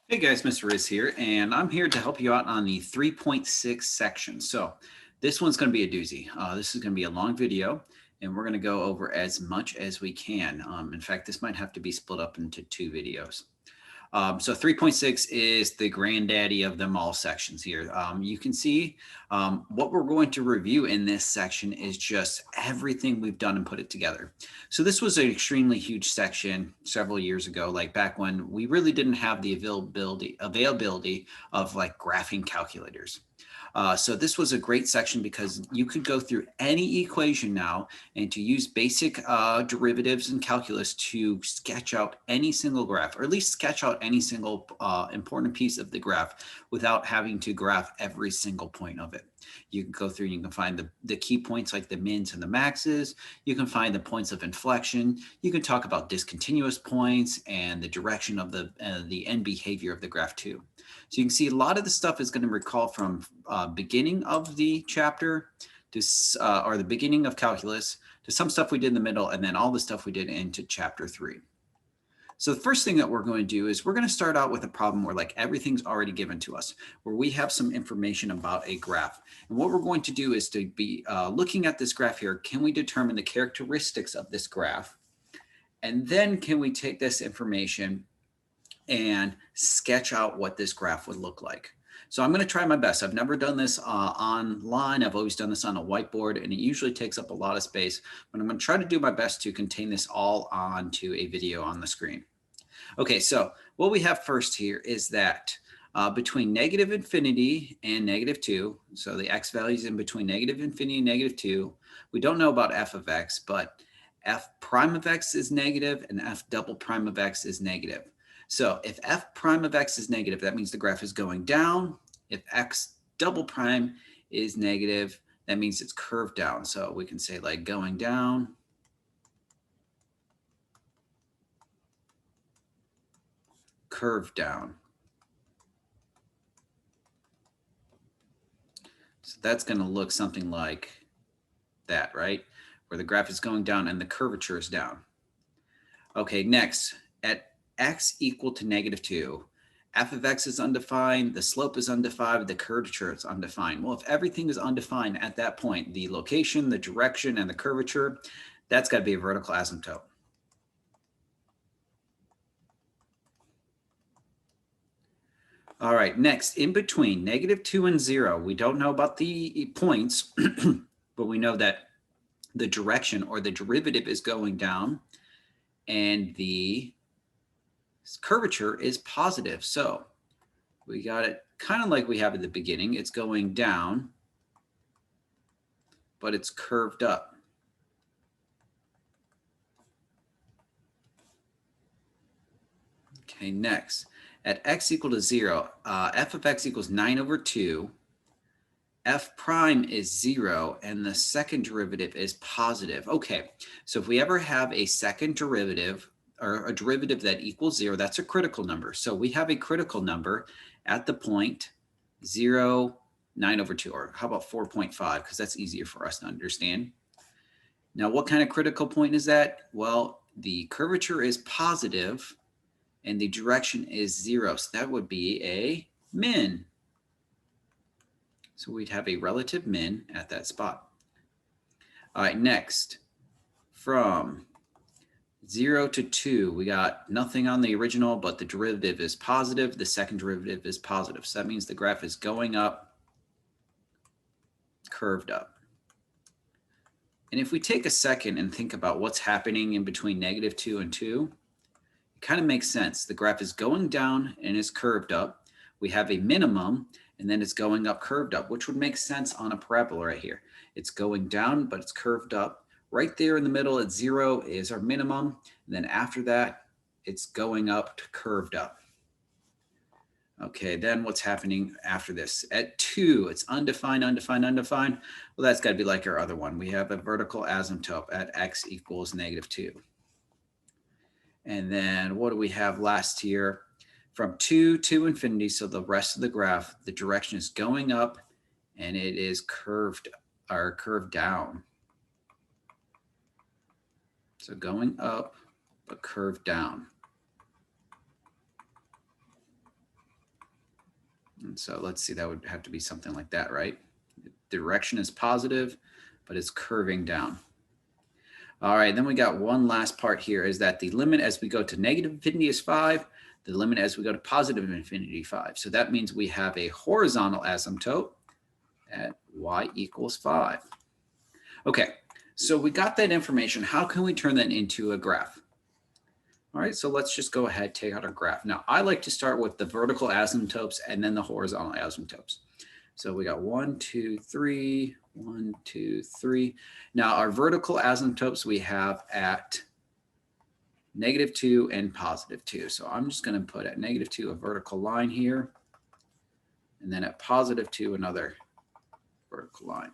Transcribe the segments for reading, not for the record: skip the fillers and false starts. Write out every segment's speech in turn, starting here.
Hey guys, Mr. Riz here, and I'm here to help you out on the 3.6 section. So this one's going to be a doozy. This is going to be a long video, and we're going to go over as much as we can. In fact, this might have to be split up into two videos. So 3.6 is the granddaddy of them all sections here. You can see what we're going to review in this section is just everything we've done and put it together. So this was an extremely huge section several years ago, like back when we really didn't have the availability of like graphing calculators. So this was a great section because you could go through any equation now and to use basic derivatives and calculus to sketch out any single graph, or at least sketch out any single important piece of the graph without having to graph every single point of it. You can go through and you can find the key points like the mins and the maxes. You can find the points of inflection. You can talk about discontinuous points and the direction of the end behavior of the graph too. So you can see a lot of the stuff is going to recall from beginning of the chapter to, or the beginning of calculus to some stuff we did in the middle, and then all the stuff we did into chapter 3. So the first thing that we're going to do is we're going to start out with a problem where like everything's already given to us, where we have some information about a graph. And what we're going to do is to be looking at this graph here, can we determine the characteristics of this graph? And then can we take this information and sketch out what this graph would look like? So I'm going to try my best. I've never done this online. I've always done this on a whiteboard, and it usually takes up a lot of space, but I'm going to try to do my best to contain this all onto a video on the screen. Okay, so what we have first here is that between negative infinity and -2, so the x values in between negative infinity and -2, we don't know about f of x, but f prime of x is negative and f double prime of x is negative. So if f prime of x is negative, that means the graph is going down. If x double prime is negative, that means it's curved down. So we can say like going down, curved down. So that's going to look something like that, right? Where the graph is going down and the curvature is down. Okay, next, at x equal to -2, f of x is undefined, the slope is undefined, the curvature is undefined. Well, if everything is undefined at that point, the location, the direction, and the curvature, that's got to be a vertical asymptote. All right, next, in between -2 and 0, we don't know about the points, but we know that the direction or the derivative is going down and the curvature is positive. So we got it kind of like we have at the beginning. It's going down, but it's curved up. Okay, next. At x equal to 0, f of x equals 9/2. F prime is 0, and the second derivative is positive. Okay, so if we ever have a second derivative, or a derivative that equals 0, that's a critical number. So we have a critical number at the point 0, 9/2, or how about 4.5, because that's easier for us to understand. Now, what kind of critical point is that? Well, the curvature is positive, and the direction is 0. So that would be a min. So we'd have a relative min at that spot. All right, next, from 0 to 2, we got nothing on the original, but the derivative is positive. The second derivative is positive. So that means the graph is going up, curved up. And if we take a second and think about what's happening in between -2 and 2, it kind of makes sense. The graph is going down and is curved up. We have a minimum, and then it's going up, curved up, which would make sense on a parabola right here. It's going down, but it's curved up. Right there in the middle at 0 is our minimum. And then after that, it's going up to curved up. Okay, then what's happening after this? At 2, it's undefined, undefined, undefined. Well, that's got to be like our other one. We have a vertical asymptote at x equals -2. And then what do we have last here? From 2 to infinity, so the rest of the graph, the direction is going up and it is curved down. So going up, but curved down. down. So let's see, that would have to be something like that, right? The direction is positive, but it's curving down. All right, then we got one last part here, is that the limit as we go to negative infinity is 5, the limit as we go to positive infinity 5. So that means we have a horizontal asymptote at y equals 5. Okay, so we got that information. How can we turn that into a graph? All right, so let's just go ahead, take out our graph. Now, I like to start with the vertical asymptotes and then the horizontal asymptotes. So we got 1, 2, 3, 1, 2, 3. Now, our vertical asymptotes we have at -2 and +2. So I'm just going to put at -2 a vertical line here, and then at +2 another vertical line.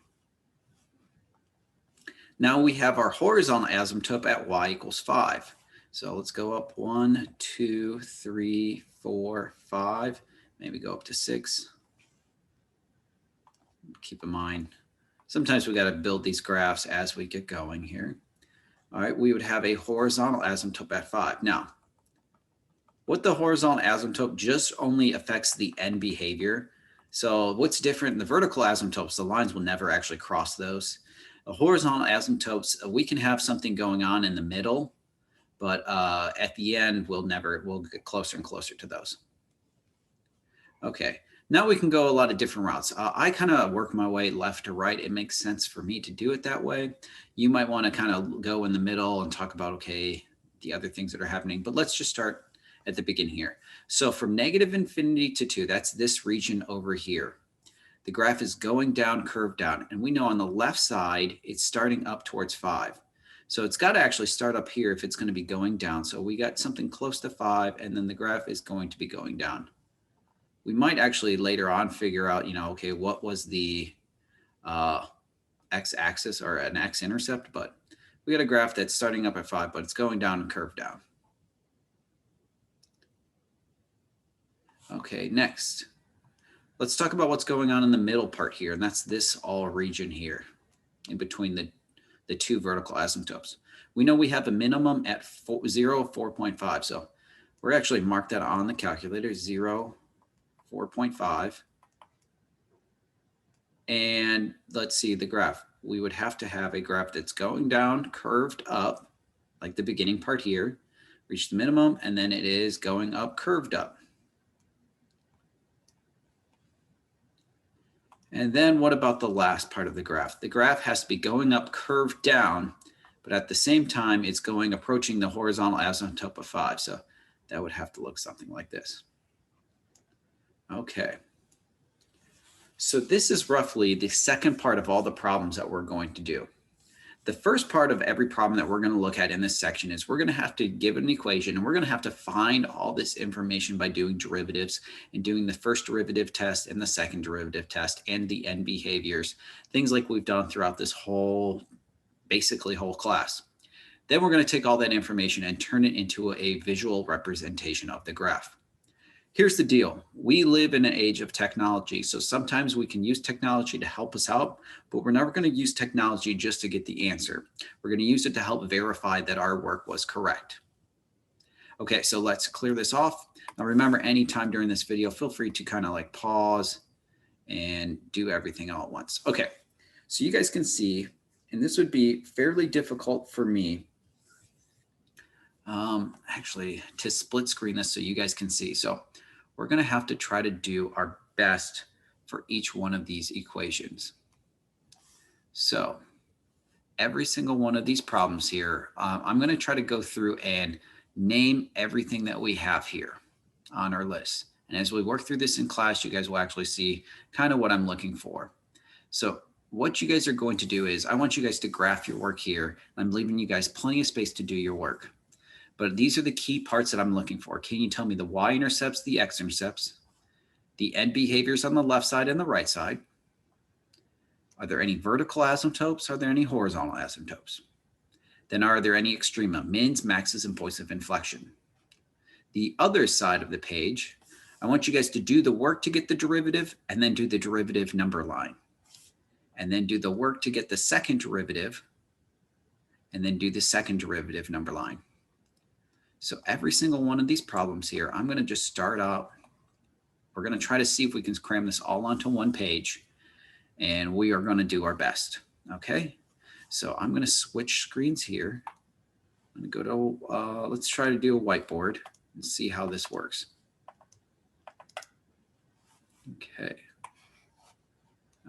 Now we have our horizontal asymptote at y equals 5. So let's go up 1, 2, 3, 4, 5, maybe go up to 6. Keep in mind, sometimes we got to build these graphs as we get going here. All right, we would have a horizontal asymptote at 5. Now, what the horizontal asymptote just only affects the end behavior. So what's different in the vertical asymptotes, the lines will never actually cross those. The horizontal asymptotes, we can have something going on in the middle, but at the end, we'll get closer and closer to those. Okay, now we can go a lot of different routes. I kind of work my way left to right. It makes sense for me to do it that way. You might want to kind of go in the middle and talk about, okay, the other things that are happening, but let's just start at the beginning here. So from negative infinity to 2, that's this region over here. The graph is going down, curved down, and we know on the left side, it's starting up towards 5. So it's got to actually start up here if it's going to be going down. So we got something close to 5, and then the graph is going to be going down. We might actually later on figure out, okay, what was the x-axis or an x-intercept, but we got a graph that's starting up at 5, but it's going down and curved down. Okay, next. Let's talk about what's going on in the middle part here, and that's this all region here in between the two vertical asymptotes. We know we have a minimum at 0, 4.5, so we're actually mark that on the calculator, 0, 4.5. And let's see the graph. We would have to have a graph that's going down, curved up, like the beginning part here, reach the minimum, and then it is going up, curved up. And then what about the last part of the graph? The graph has to be going up, curved down, but at the same time, it's approaching the horizontal asymptote of 5. So that would have to look something like this. Okay. So this is roughly the second part of all the problems that we're going to do. The first part of every problem that we're going to look at in this section is we're going to have to give an equation, and we're going to have to find all this information by doing derivatives and doing the first derivative test and the second derivative test and the end behaviors, things like we've done throughout this basically whole class. Then we're going to take all that information and turn it into a visual representation of the graph. Here's the deal. We live in an age of technology, so sometimes we can use technology to help us out, but we're never going to use technology just to get the answer. We're going to use it to help verify that our work was correct. Okay, so let's clear this off. Now remember, anytime during this video, feel free to kind of like pause and do everything all at once. Okay, so you guys can see, and this would be fairly difficult for me actually to split screen this so you guys can see. So we're going to have to try to do our best for each one of these equations. So every single one of these problems here, I'm going to try to go through and name everything that we have here on our list. And as we work through this in class, you guys will actually see kind of what I'm looking for. So what you guys are going to do is I want you guys to graph your work here. I'm leaving you guys plenty of space to do your work. But these are the key parts that I'm looking for. Can you tell me the y-intercepts, the x-intercepts, the end behaviors on the left side and the right side? Are there any vertical asymptotes? Are there any horizontal asymptotes? Then are there any extrema, mins, maxes, and points of inflection? The other side of the page, I want you guys to do the work to get the derivative and then do the derivative number line. And then do the work to get the second derivative and then do the second derivative number line. So every single one of these problems here, I'm going to just start out We're going to try to see if we can cram this all onto one page, and we are going to do our best. Okay, so I'm going to switch screens here. I'm going to go to, let's try to do a whiteboard and see how this works. Okay,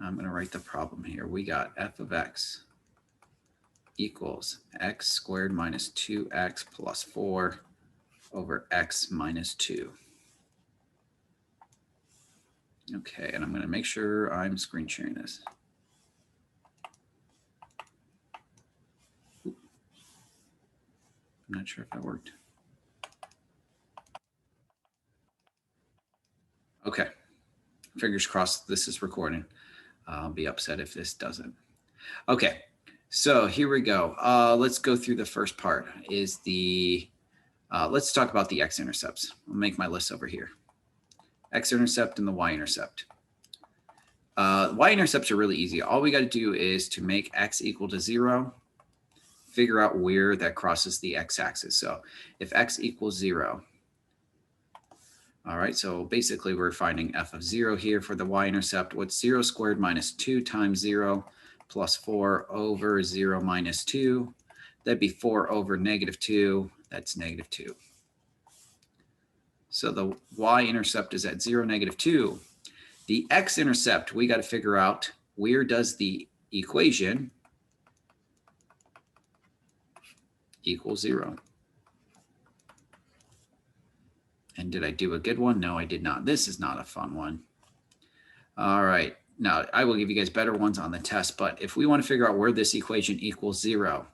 I'm going to write the problem here. We got f of x equals x squared minus 2x plus 4 over x minus 2. Okay, and I'm going to make sure I'm screen sharing this. I'm not sure if that worked. Okay, fingers crossed this is recording. I'll be upset if this doesn't. Okay, so here we go. Let's go through the first part. Is the let's talk about the x-intercepts. I'll make my list over here. X-intercept and the y-intercept. Y-intercepts are really easy. All we got to do is to make x equal to 0, figure out where that crosses the x-axis. So if x equals 0, all right, so basically we're finding f of 0 here for the y-intercept. What's 0 squared minus 2 times 0 plus 4 over 0 minus 2? That'd be 4 over negative 2. That's negative 2. So the y-intercept is at 0, negative 2. The x-intercept, we got to figure out where does the equation equal 0. And did I do a good one? No, I did not. This is not a fun one. All right. Now, I will give you guys better ones on the test, but if we want to figure out where this equation equals 0,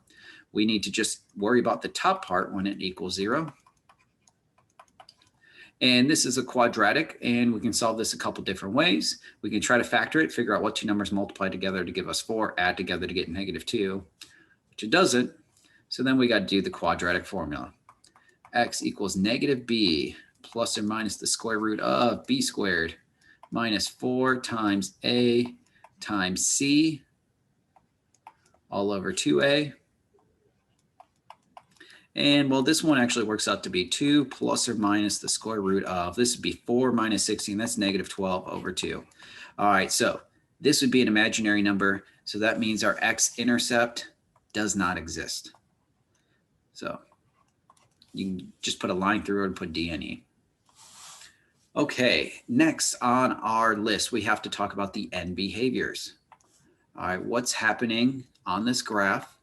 we need to just worry about the top part when it equals 0. And this is a quadratic, and we can solve this a couple different ways. We can try to factor it, figure out what two numbers multiply together to give us 4, add together to get negative 2, which it doesn't. So then we got to do the quadratic formula. X equals negative b plus or minus the square root of b squared minus 4 times a times c all over 2a. And well, this one actually works out to be 2 plus or minus the square root of, this would be 4 minus 16, that's negative 12 over 2. All right, so this would be an imaginary number. So that means our x-intercept does not exist. So you can just put a line through it and put D and E. Okay, next on our list, we have to talk about the end behaviors. All right, what's happening on this graph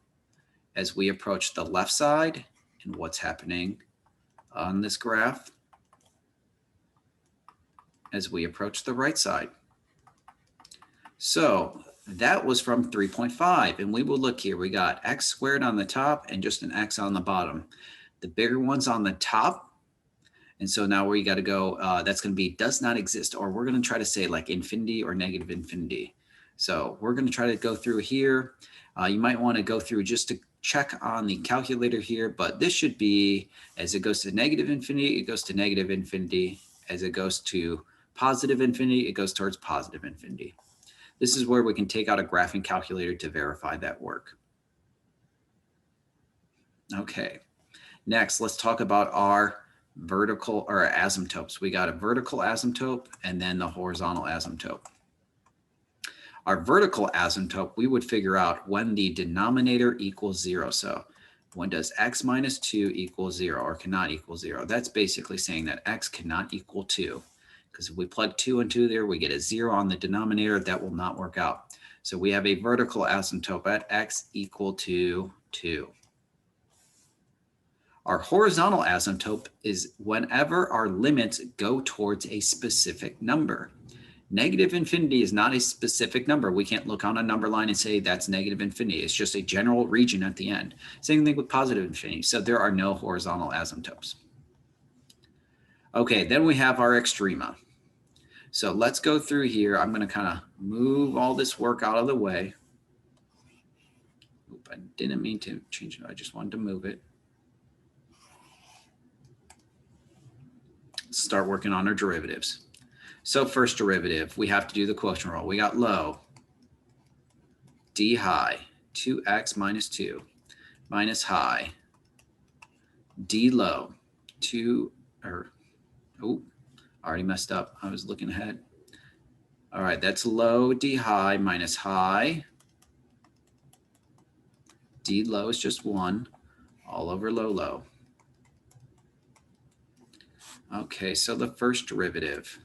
as we approach the left side, and what's happening on this graph as we approach the right side. So that was from 3.5, and we will look here. We got x squared on the top and just an x on the bottom. The bigger one's on the top. And so now we got to go, that's going to be does not exist, or we're going to try to say like infinity or negative infinity. So we're going to try to go through here. You might want to go through just to check on the calculator here, but this should be as it goes to negative infinity, it goes to negative infinity. As it goes to positive infinity, it goes towards positive infinity. This is where we can take out a graphing calculator to verify that work. Okay, next let's talk about our vertical or asymptotes. We got a vertical asymptote and then the horizontal asymptote. Our vertical asymptote, we would figure out when the denominator equals 0. So when does x minus 2 equal 0 or cannot equal 0? That's basically saying that x cannot equal 2. Because if we plug 2 and 2 there, we get a 0 on the denominator. That will not work out. So we have a vertical asymptote at x equal to 2. Our horizontal asymptote is whenever our limits go towards a specific number. Negative infinity is not a specific number. We can't look on a number line and say that's negative infinity. It's just a general region at the end. Same thing with positive infinity. So there are no horizontal asymptotes. Okay, then we have our extrema. So let's go through here. I'm going to kind of move all this work out of the way. Oop, I didn't mean to change it. I just wanted to move it. Start working on our derivatives. So first derivative, we have to do the quotient rule. We got low, d high, 2x minus 2, minus high, d low, 2, or, oh, Already messed up. I was looking ahead. All right, that's low d high minus high. D low is just 1 all over low low. Okay, so the first derivative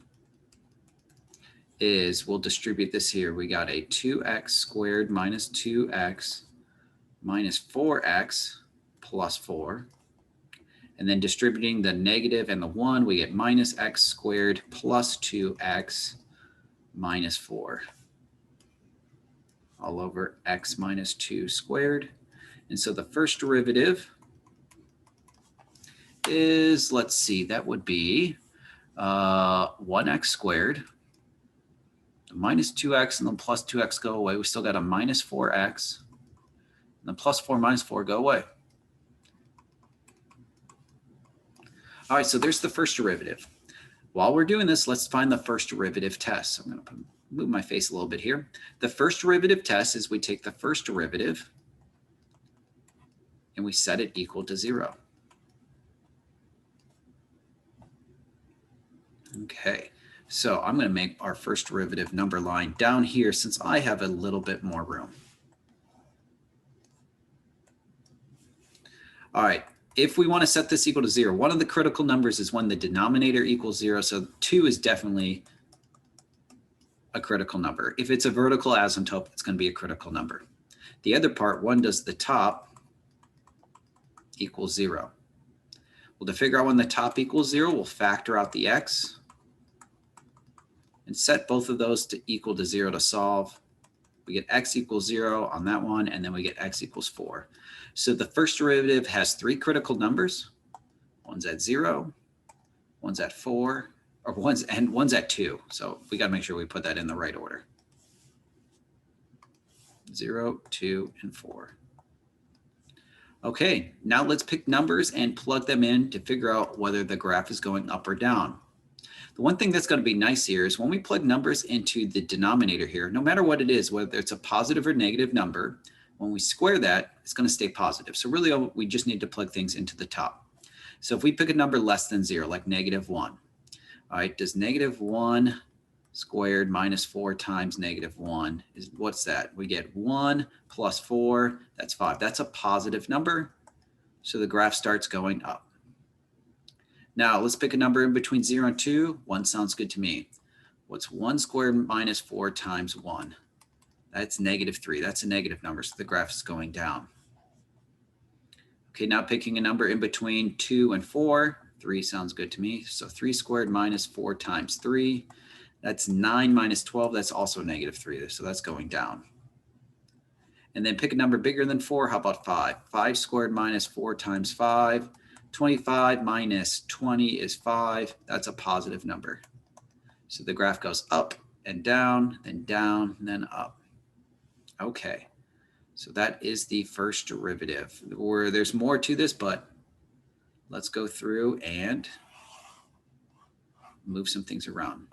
is, we'll distribute this here. We got a 2x squared minus 2x minus 4x plus 4. And then distributing the negative and the 1, we get minus x squared plus 2x minus 4 all over x minus 2 squared. And so the first derivative is, let's see, that would be 1x squared. The minus 2x and the plus 2x go away. We still got a minus 4x. And the plus 4 minus 4 go away. All right, so there's the first derivative. While we're doing this, let's find the first derivative test. So I'm going to move my face a little bit here. The first derivative test is we take the first derivative and we set it equal to 0. Okay, so I'm going to make our first derivative number line down here since I have a little bit more room. All right, if we want to set this equal to 0, one of the critical numbers is when the denominator equals 0. So 2 is definitely a critical number. If it's a vertical asymptote, it's going to be a critical number. The other part, 1 does the top equals 0. Well, to figure out when the top equals 0, we'll factor out the x and set both of those to equal to 0 to solve. We get x equals 0 on that one, and then we get x equals 4. So the first derivative has 3 critical numbers. One's at 0, one's at 4, or one's at 2. So we got to make sure we put that in the right order. 0, 2, and 4. Okay, now let's pick numbers and plug them in to figure out whether the graph is going up or down. The one thing that's going to be nice here is when we plug numbers into the denominator here, no matter what it is, whether it's a positive or negative number, when we square that, it's going to stay positive. So really, we just need to plug things into the top. So if we pick a number less than 0, like -1, all right, does -1 squared minus 4 times -1 is, what's that? We get 1 plus 4, that's 5. That's a positive number. So the graph starts going up. Now let's pick a number in between 0 and 2. 1 sounds good to me. What's 1 squared minus 4 times 1? That's -3. That's a negative number, so the graph is going down. Okay, now picking a number in between 2 and 4. 3 sounds good to me. So 3 squared minus 4 times 3. That's 9 minus 12. That's also -3. So that's going down. And then pick a number bigger than 4. How about 5? 5 squared minus 4 times 5. 25 minus 20 is 5. That's a positive number. So the graph goes up and down, and then up. Okay, so that is the first derivative. There's more to this, but let's go through and move some things around.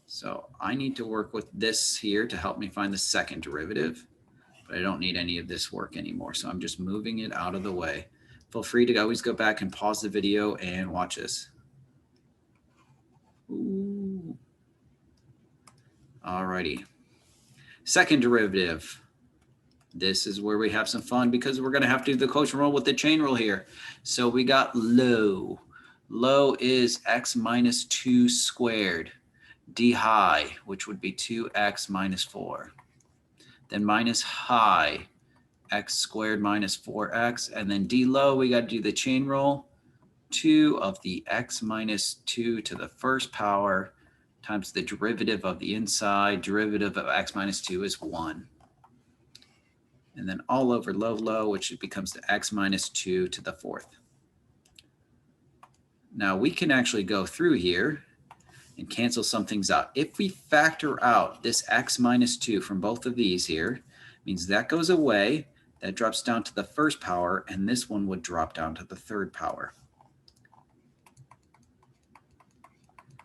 So I need to work with this here to help me find the second derivative, but I don't need any of this work anymore. So I'm just moving it out of the way. Feel free to always go back and pause the video and watch this. Ooh. All righty. Second derivative. This is where we have some fun because we're going to have to do the quotient rule with the chain rule here. So we got low. Low is x minus 2 squared. D high, which would be 2x minus 4. Then minus high, x squared minus 4x. And then D low, we got to do the chain rule. 2 of the x minus 2 to the first power times the derivative of the inside. Derivative of x minus 2 is 1. And then all over low, low, which becomes the x minus 2 to the fourth. Now we can actually go through here and cancel some things out. If we factor out this x minus 2 from both of these here, means that goes away. That drops down to the first power, and this one would drop down to the third power.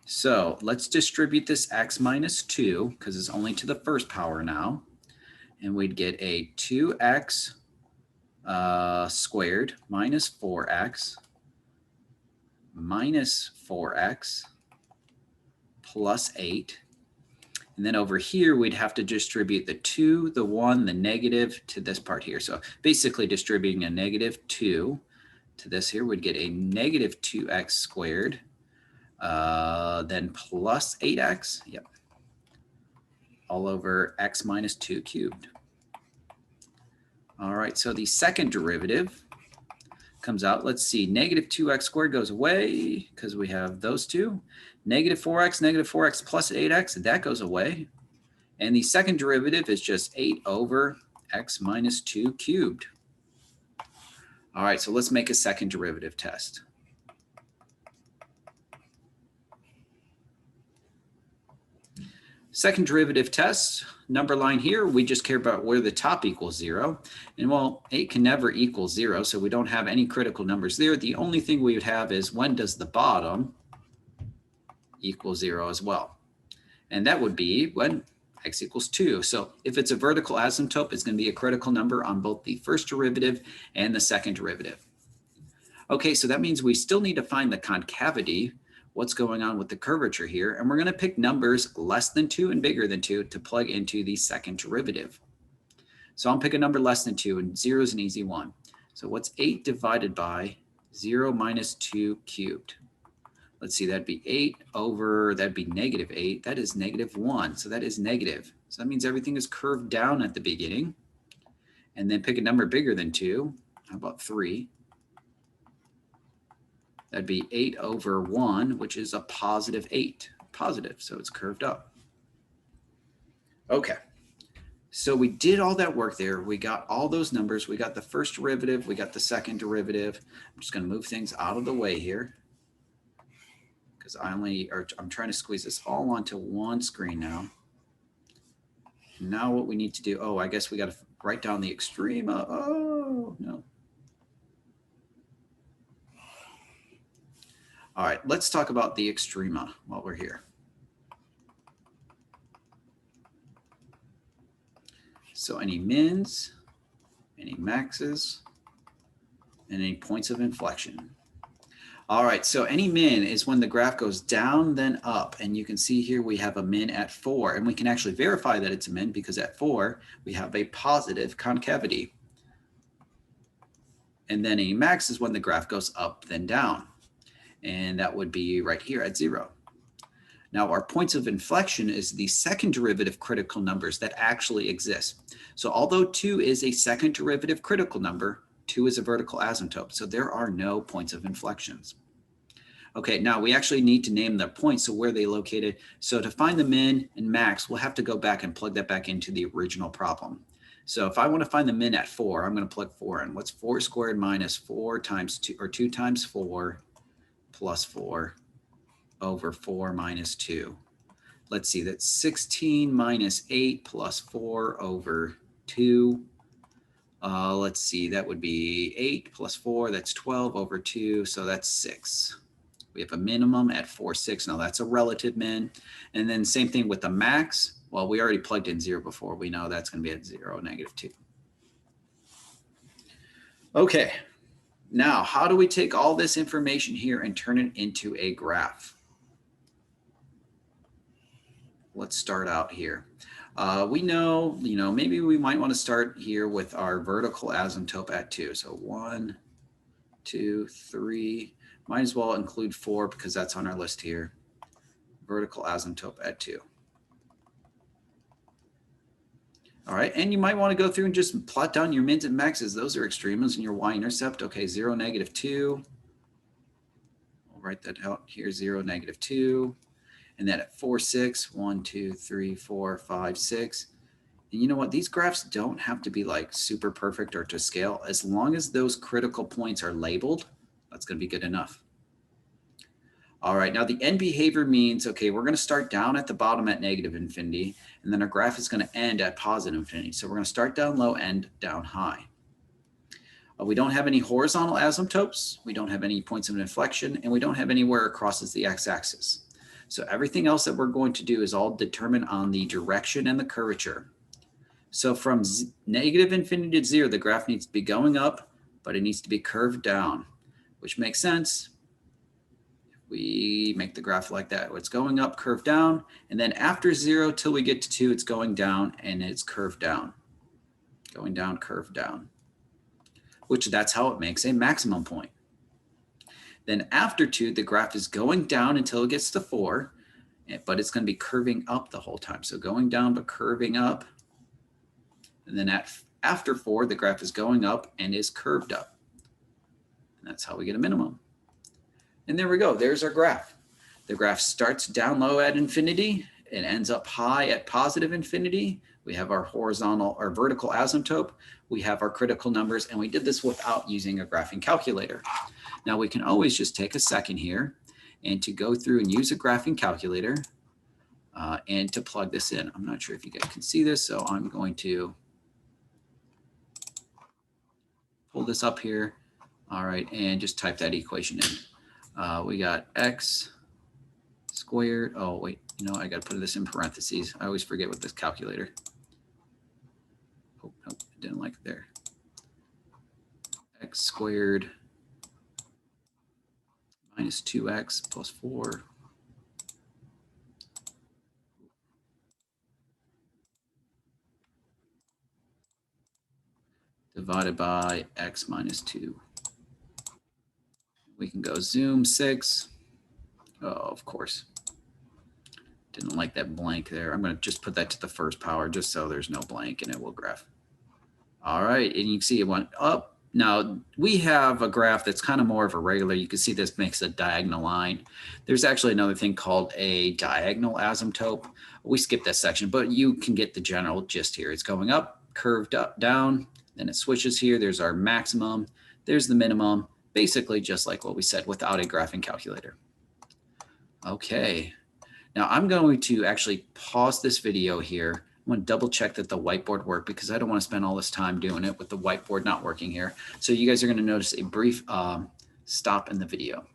So let's distribute this x minus 2, because it's only to the first power now. And we'd get a 2x squared minus 4x minus 4x plus 8. And then over here, we'd have to distribute the 2, the 1, the negative to this part here. So basically distributing a negative 2 to this here, we'd get a negative 2x squared, then plus 8x, yep, all over x minus 2 cubed. All right, so the second derivative comes out. Let's see, negative 2x squared goes away because we have those two. Negative 4x plus 8x, that goes away. And the second derivative is just 8 over x minus 2 cubed. All right, so let's make a second derivative test. Second derivative test, number line here, we just care about where the top equals 0. And well, 8 can never equal 0, so we don't have any critical numbers there. The only thing we would have is when does the bottom equal 0 as well? And that would be when x equals 2. So if it's a vertical asymptote, it's going to be a critical number on both the first derivative and the second derivative. Okay, so that means we still need to find the concavity, what's going on with the curvature here, and we're going to pick numbers less than 2 and bigger than 2 to plug into the second derivative. So I'll pick a number less than 2, and 0 is an easy one. So what's 8 divided by 0 minus 2 cubed? Let's see, that'd be 8 over, that'd be negative 8. That is negative 1, so that is negative. So that means everything is curved down at the beginning. And then pick a number bigger than 2. How about 3? That'd be 8 over 1, which is a positive 8. Positive, so it's curved up. Okay, so we did all that work there. We got all those numbers. We got the first derivative. We got the second derivative. I'm just going to move things out of the way here because I'm trying to squeeze this all onto one screen now. Now what we need to do, oh, I guess we got to write down the Extrema. Oh, no. All right, let's talk about the Extrema while we're here. So any mins, any maxes, and any points of inflection. All right, so any min is when the graph goes down then up, and you can see here we have a min at 4, and we can actually verify that it's a min because at 4 we have a positive concavity. And then any max is when the graph goes up then down. And that would be right here at 0. Now our points of inflection is the second derivative critical numbers that actually exist. So although 2 is a second derivative critical number, 2 is a vertical asymptote. So there are no points of inflections. Okay, now we actually need to name the points, so where are they located? So to find the min and max, we'll have to go back and plug that back into the original problem. So if I want to find the min at 4, I'm going to plug 4 in. What's 4 squared minus 4 times 2, or 2 times 4? Plus 4 over 4 minus 2. Let's see, that's 16 minus 8 plus 4 over 2. Let's see, that would be 8 plus 4, that's 12 over 2, so that's 6. We have a minimum at 4, 6. Now that's a relative min. And then same thing with the max. Well, we already plugged in 0 before. We know that's going to be at 0, negative 2. Okay. Now, how do we take all this information here and turn it into a graph? Let's start out here. We know, maybe we might want to start here with our vertical asymptote at 2. So 1, 2, 3. Might as well include 4 because that's on our list here. Vertical asymptote at 2. All right, and you might want to go through and just plot down your mins and maxes. Those are extremas in your y-intercept. Okay, 0, negative 2. I'll write that out here, 0, negative 2. And then at 4, 6, 1, 2, 3, 4, 5, 6. And you know what? These graphs don't have to be like super perfect or to scale. As long as those critical points are labeled, that's going to be good enough. All right, now the end behavior means, okay, we're going to start down at the bottom at negative infinity, and then our graph is going to end at positive infinity. So we're going to start down low, end down high. We don't have any horizontal asymptotes, we don't have any points of inflection, and we don't have anywhere it crosses the x-axis. So everything else that we're going to do is all determined on the direction and the curvature. So from negative infinity to 0, the graph needs to be going up, but it needs to be curved down, which makes sense. we make the graph like that. It's going up, curve down, and then after 0 till we get to 2, it's going down and it's curved down. Going down, curved down, which that's how it makes a maximum point. Then after 2, the graph is going down until it gets to 4, but it's going to be curving up the whole time. So going down, but curving up. And then after 4, the graph is going up and is curved up. And that's how we get a minimum. And there we go. There's our graph. The graph starts down low at infinity and ends up high at positive infinity. We have our horizontal or vertical asymptote. We have our critical numbers, and we did this without using a graphing calculator. Now we can always just take a second here and to go through and use a graphing calculator and to plug this in. I'm not sure if you guys can see this, so I'm going to pull this up here. All right, and just type that equation in. We got x squared. Oh, wait, you know, I got to put this in parentheses. I always forget with this calculator. Oh, nope, I didn't like it there. X squared minus 2x plus 4 divided by x minus 2. We can go zoom 6. Oh, of course. Didn't like that blank there. I'm going to just put that to the first power just so there's no blank and it will graph. All right, and you can see it went up. Now we have a graph that's kind of more of a regular. You can see this makes a diagonal line. There's actually another thing called a diagonal asymptote. We skipped that section, but you can get the general gist here. It's going up, curved up, down, then it switches here. There's our maximum. There's the minimum. Basically just like what we said without a graphing calculator. Okay, now I'm going to actually pause this video here. I'm going to double check that the whiteboard worked because I don't want to spend all this time doing it with the whiteboard not working here. So you guys are going to notice a brief stop in the video.